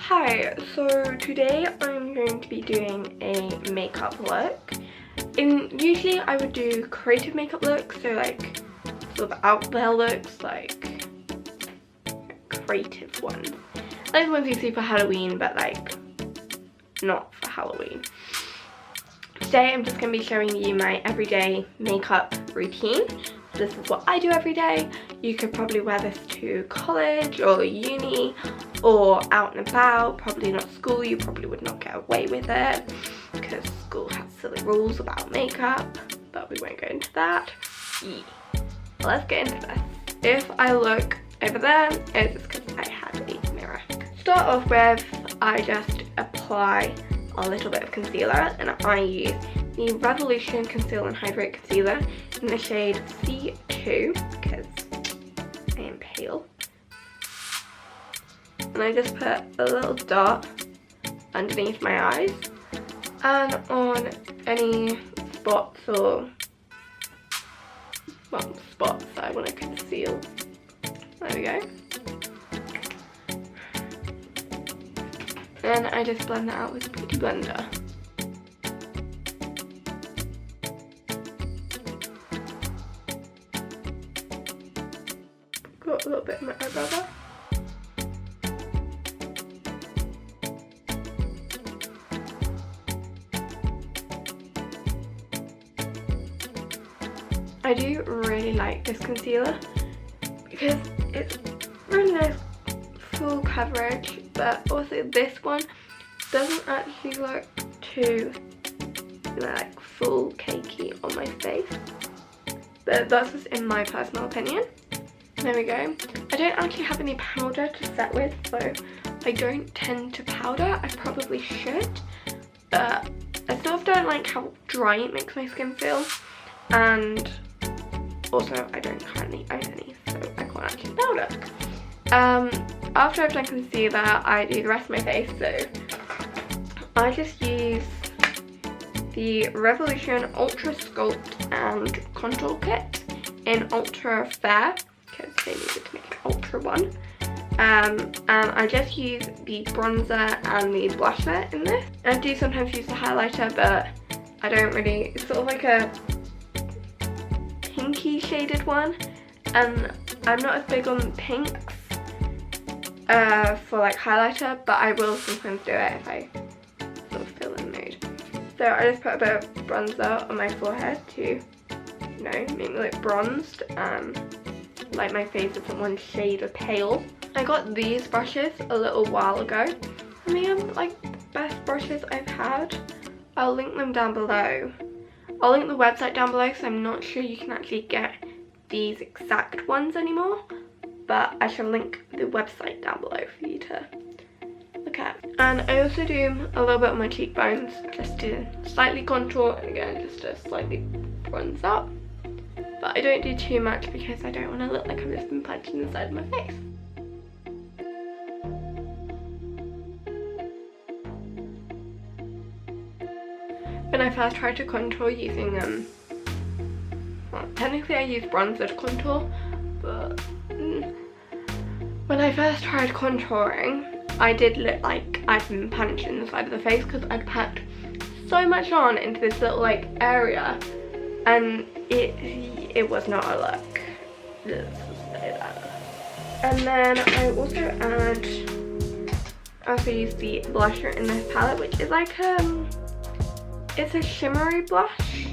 Hi, so today I'm going to be doing a makeup look. Usually I would do creative makeup looks, so like sort of out there looks, like creative ones. Like the ones you see for Halloween, but like not for Halloween. Today I'm just going to be showing you my everyday makeup routine. This is what I do every day. You could probably wear this to college or uni or out and about, probably not school. You probably would not get away with it because school has silly rules about makeup, but we won't go into that. Yeah. Let's get into this. If I look over there, it's just because I have a mirror. Start off with, I just apply a little bit of concealer, and I use the Revolution Conceal and Hydrate Concealer in the shade C2 because I am pale. And I just put a little dot underneath my eyes and on any spots or, well, spots that I want to conceal. There we go. And I just blend that out with a beauty blender. Got a little bit in my eyebrow there. I do really like this concealer because it's really nice full coverage, but also this one doesn't actually look too like full cakey on my face, but that's just in my personal opinion. There we go. I don't actually have any powder to set with, so I don't tend to powder. I probably should, but I sort of don't like how dry it makes my skin feel, and also I don't currently own any, so I can't actually powder. After I've done concealer, I do the rest of my face, so I just use the Revolution Ultra Sculpt and Contour Kit in Ultra Fair, because they needed to make Ultra one. And I just use the bronzer and the blusher in this. I do sometimes use the highlighter, but I don't really, it's sort of like a pinky shaded one, and I'm not as big on pinks for like highlighter, but I will sometimes do it if I sort of feel in the mood. So I just put a bit of bronzer on my forehead to, you know, make me look bronzed and like my face isn't one shade of pale. I got these brushes a little while ago, and they are like the best brushes I've had. I'll link them down below. I'll link the website down below because I'm not sure you can actually get these exact ones anymore, but I shall link the website down below for you to look at. And I also do a little bit on my cheekbones just to slightly contour, and again just to slightly bronze up, but I don't do too much because I don't want to look like I've just been punched in the side of my face. When I first tried to contour using well, technically I use bronzer to contour, but when I first tried contouring, I did look like I'd been punched in the side of the face because I'd packed so much on into this little like area, and it was not a look. Let's say that. And then I also use the blusher in this palette, which is like it's a shimmery blush,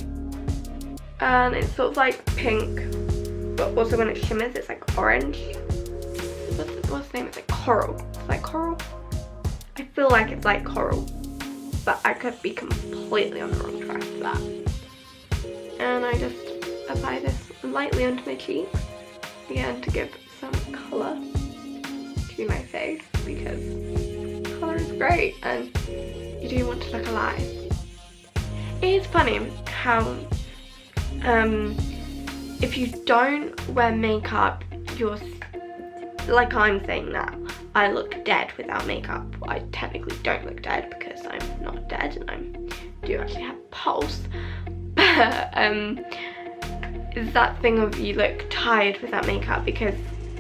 and it's sort of like pink, but also when it shimmers it's like orange. What's the name? It's like coral. It's like coral. I feel like it's like coral, but I could be completely on the wrong track for that. And I just apply this lightly onto my cheeks, again to give some colour to my face, because colour is great and you do want to look alive. It's funny how if you don't wear makeup, you're like I'm saying now, I look dead without makeup. I technically don't look dead because I'm not dead and I do actually have a pulse, but it's that thing of you look tired without makeup, because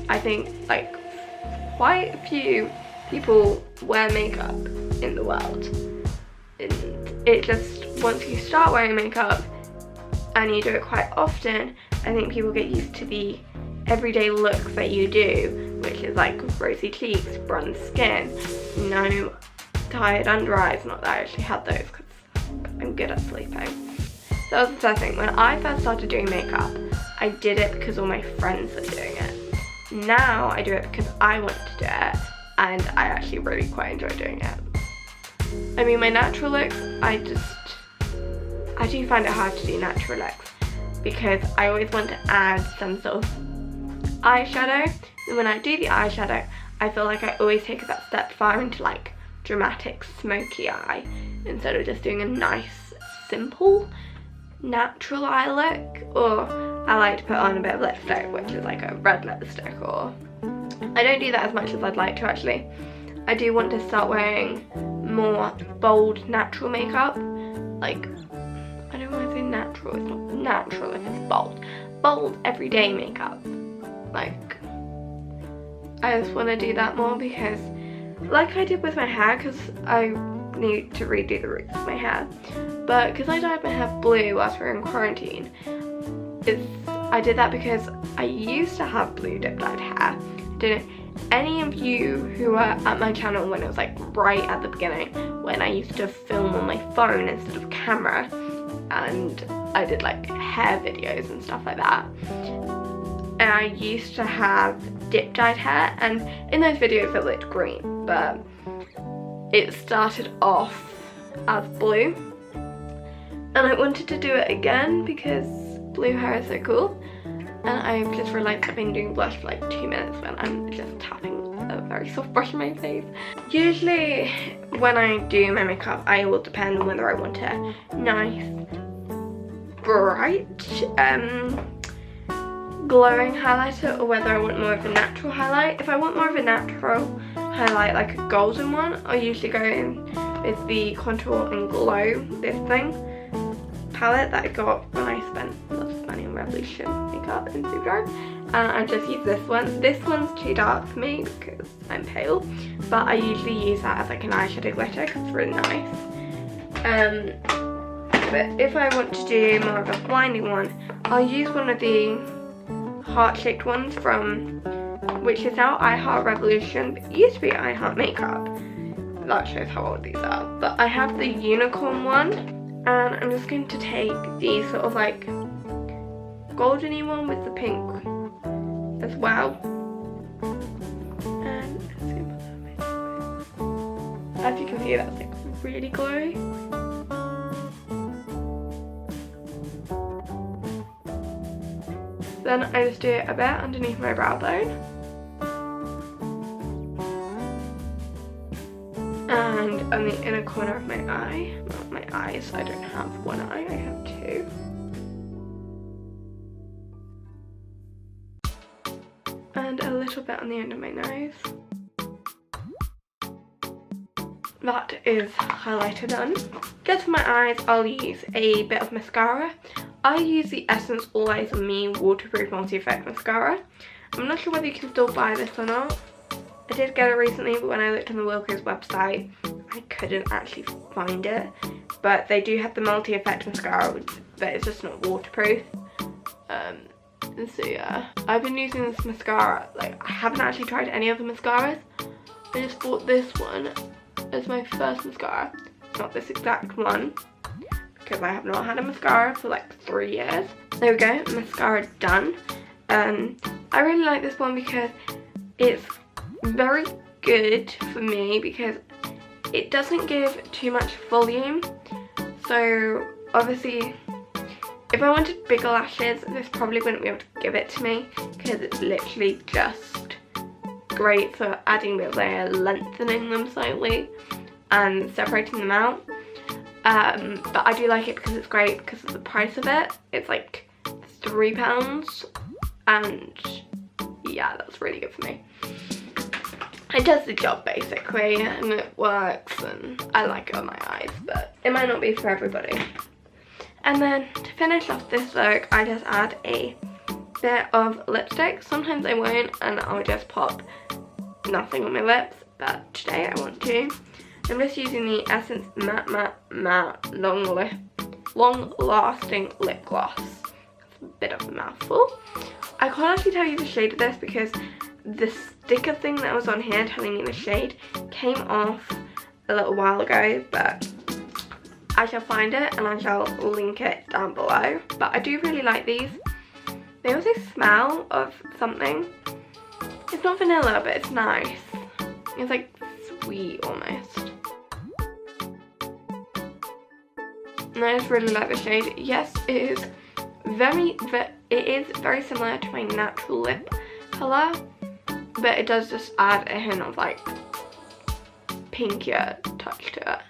I think like quite a few people wear makeup in the world. And it just, once you start wearing makeup and you do it quite often, I think people get used to the everyday looks that you do, which is like rosy cheeks, bronze skin, no tired under eyes. Not that I actually had those because I'm good at sleeping. So that was the first thing. When I first started doing makeup, I did it because all my friends were doing it. Now I do it because I want to do it, and I actually really quite enjoy doing it. I mean, my natural looks, I do find it hard to do natural looks because I always want to add some sort of eyeshadow. And when I do the eyeshadow, I feel like I always take it that step far into like dramatic smoky eye instead of just doing a nice, simple, natural eye look. Or I like to put on a bit of lipstick, which is like a red lipstick, or I don't do that as much as I'd like to actually. I do want to start wearing more bold natural makeup. Like, I don't want to say natural, it's not natural if it's bold. Bold everyday makeup. Like, I just want to do that more because, like I did with my hair, because I need to redo the roots of my hair, but because I dyed my hair blue whilst we were in quarantine, I did that because I used to have blue dip dyed hair. Didn't any of you who were at my channel when it was like right at the beginning, when I used to film on my phone instead of camera, and I did like hair videos and stuff like that, and I used to have dip dyed hair, and in those videos it looked green, but it started off as blue, and I wanted to do it again because blue hair is so cool. And I've just realised I've been doing blush for like 2 minutes when I'm just tapping a very soft brush on my face. Usually when I do my makeup, I will depend on whether I want a nice, bright, glowing highlighter or whether I want more of a natural highlight. If I want more of a natural highlight, like a golden one, I'll usually go in with the Contour and Glow This Thing palette that I got when I spent lots of money on Revolution makeup in Superdry, and I just use this one. This one's too dark for me because I'm pale, but I usually use that as like an eyeshadow glitter because it's really nice. But if I want to do more of a blinding one, I'll use one of the heart-shaped ones from, which is now I Heart Revolution, but it used to be I Heart Makeup. That shows how old these are. But I have the unicorn one, and I'm just going to take the sort of like goldeny one with the pink as well. And as you can see, that's like really glowy. Then I just do it a bit underneath my brow bone. And on the inner corner of my eye. Not my eyes, I don't have one eye, I have two. And a little bit on the end of my nose. That is highlighter done. Just for my eyes, I'll use a bit of mascara. I use the Essence All Eyes on Me Waterproof Multi-Effect Mascara. I'm not sure whether you can still buy this or not. I did get it recently, but when I looked on the Wilko's website, I couldn't actually find it. But they do have the multi-effect mascara, but it's just not waterproof. So yeah, I've been using this mascara. Like, I haven't actually tried any other mascaras. I just bought this one as my first mascara. Not this exact one, because I have not had a mascara for like 3 years. There we go, mascara done. I really like this one because it's very good for me because it doesn't give too much volume. So obviously if I wanted bigger lashes, this probably wouldn't be able to give it to me because it's literally just great for adding a bit of layer, lengthening them slightly and separating them out. But I do like it because it's great because of the price of it. It's like £3, and yeah, that's really good for me. It does the job basically, and it works, and I like it on my eyes, but it might not be for everybody. And then to finish off this look, I just add a bit of lipstick. Sometimes I won't, and I'll just pop nothing on my lips. but today I want to. I'm just using the Essence Matte Long Lasting Lip Gloss. It's a bit of a mouthful. I can't actually tell you the shade of this because the sticker thing that was on here telling me the shade came off a little while ago, but I shall find it and I shall link it down below. But I do really like these. They also smell of something. It's not vanilla, but it's nice. It's like sweet almost. And I just really like the shade. Yes, it is very similar to my natural lip colour, but it does just add a hint of like pinkier touch to it.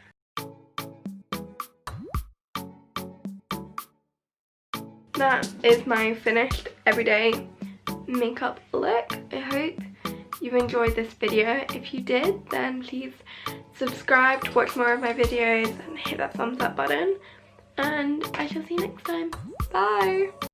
That is my finished everyday makeup look. I hope you enjoyed this video. If you did, then please subscribe to watch more of my videos and hit that thumbs up button. And I shall see you next time. Bye!